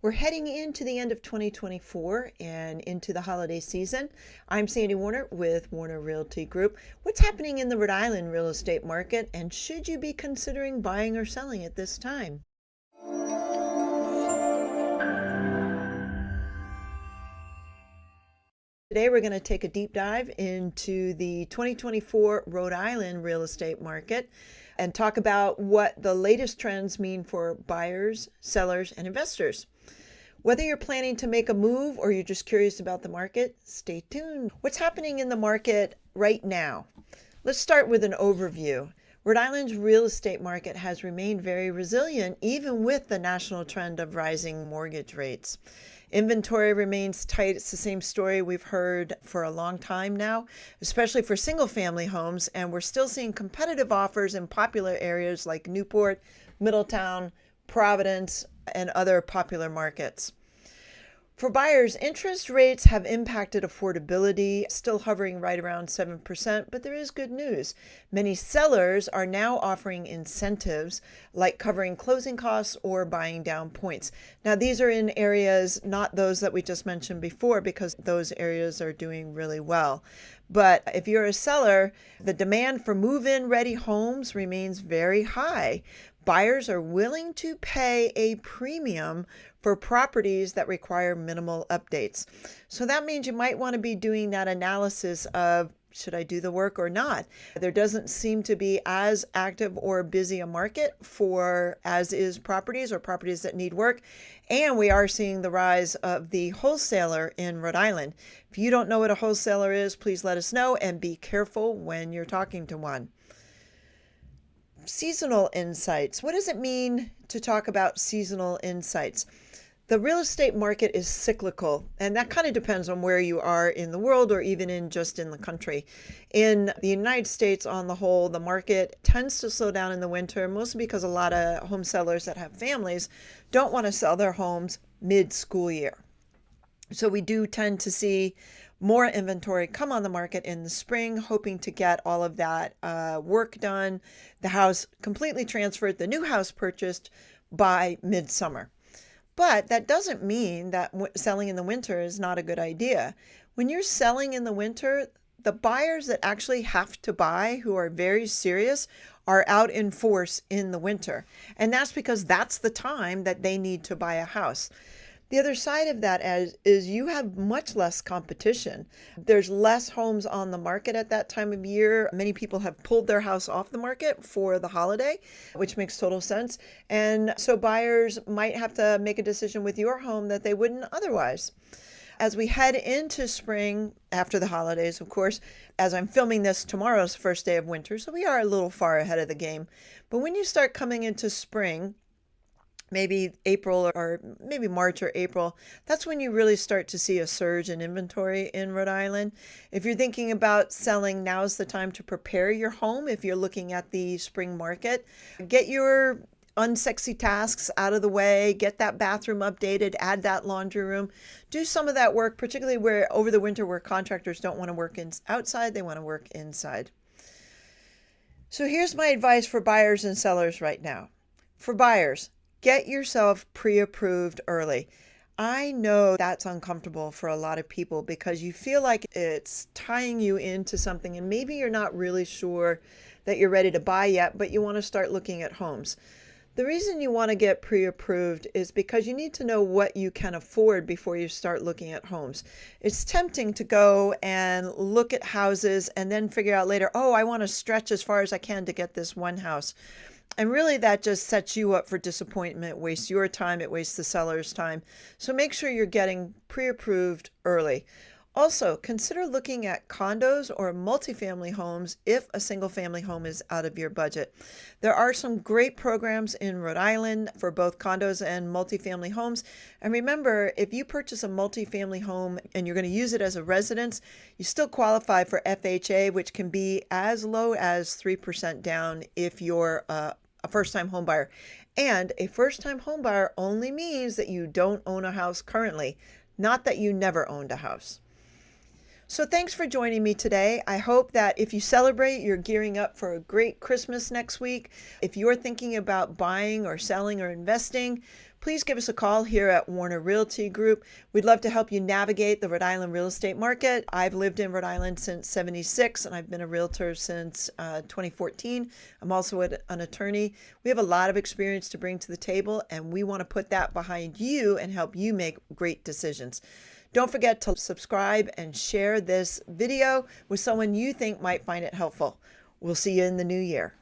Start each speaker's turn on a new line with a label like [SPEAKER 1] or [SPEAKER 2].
[SPEAKER 1] We're heading into the end of 2024 and into the holiday season. I'm Sandi Warner with Warner Realty Group. What's happening in the Rhode Island real estate market, and should you be considering buying or selling at this time? Today, we're going to take a deep dive into the 2024 Rhode Island real estate market and talk about what the latest trends mean for buyers, sellers, and investors. Whether you're planning to make a move or you're just curious about the market, stay tuned. What's happening in the market right now? Let's start with an overview. Rhode Island's real estate market has remained very resilient, even with the national trend of rising mortgage rates. Inventory remains tight. It's the same story we've heard for a long time now, especially for single-family homes, and we're still seeing competitive offers in popular areas like Newport, Middletown, Providence, and other popular markets. For buyers, interest rates have impacted affordability, still hovering right around 7%, but there is good news. Many sellers are now offering incentives like covering closing costs or buying down points. Now, these are in areas, not those that we just mentioned before, because those areas are doing really well. But if you're a seller, the demand for move-in ready homes remains very high. Buyers are willing to pay a premium for properties that require minimal updates. So that means you might want to be doing that analysis of, should I do the work or not? There doesn't seem to be as active or busy a market for as-is properties or properties that need work. And we are seeing the rise of the wholesaler in Rhode Island. If you don't know what a wholesaler is, please let us know and be careful when you're talking to one. Seasonal insights. What does it mean to talk about seasonal insights? The real estate market is cyclical, and that kind of depends on where you are in the world or even in the country. In the United States, on the whole, the market tends to slow down in the winter, mostly because a lot of home sellers that have families don't want to sell their homes mid-school year. So we do tend to see more inventory come on the market in the spring, hoping to get all of that work done, the house completely transferred, the new house purchased by midsummer. But that doesn't mean that selling in the winter is not a good idea. When you're selling in the winter, the buyers that actually have to buy, who are very serious, are out in force in the winter. And that's because that's the time that they need to buy a house. The other side of that is you have much less competition. There's less homes on the market at that time of year. Many people have pulled their house off the market for the holiday, which makes total sense. And so buyers might have to make a decision with your home that they wouldn't otherwise. As we head into spring, after the holidays, of course, as I'm filming this, tomorrow's the first day of winter, so we are a little far ahead of the game. But when you start coming into spring, maybe April or maybe March or April, that's when you really start to see a surge in inventory in Rhode Island. If you're thinking about selling, now's the time to prepare your home. If you're looking at the spring market, get your unsexy tasks out of the way, get that bathroom updated, add that laundry room, do some of that work, particularly where over the winter where contractors don't want to work outside, they want to work inside. So here's my advice for buyers and sellers right now. For buyers, get yourself pre-approved early. I know that's uncomfortable for a lot of people because you feel like it's tying you into something and maybe you're not really sure that you're ready to buy yet, but you want to start looking at homes. The reason you want to get pre-approved is because you need to know what you can afford before you start looking at homes. It's tempting to go and look at houses and then figure out later, oh, I want to stretch as far as I can to get this one house. And really that just sets you up for disappointment. It wastes your time. It wastes the seller's time. So make sure you're getting pre-approved early. Also, consider looking at condos or multifamily homes if a single family home is out of your budget. There are some great programs in Rhode Island for both condos and multifamily homes. And remember, if you purchase a multifamily home and you're going to use it as a residence, you still qualify for FHA, which can be as low as 3% down if you're a first-time home buyer. And a first-time home buyer only means that you don't own a house currently, not that you never owned a house. So thanks for joining me today. I hope that if you celebrate, you're gearing up for a great Christmas next week. If you're thinking about buying or selling or investing, please give us a call here at Warner Realty Group. We'd love to help you navigate the Rhode Island real estate market. I've lived in Rhode Island since '76, and I've been a realtor since 2014. I'm also an attorney. We have a lot of experience to bring to the table, and we want to put that behind you and help you make great decisions. Don't forget to subscribe and share this video with someone you think might find it helpful. We'll see you in the new year.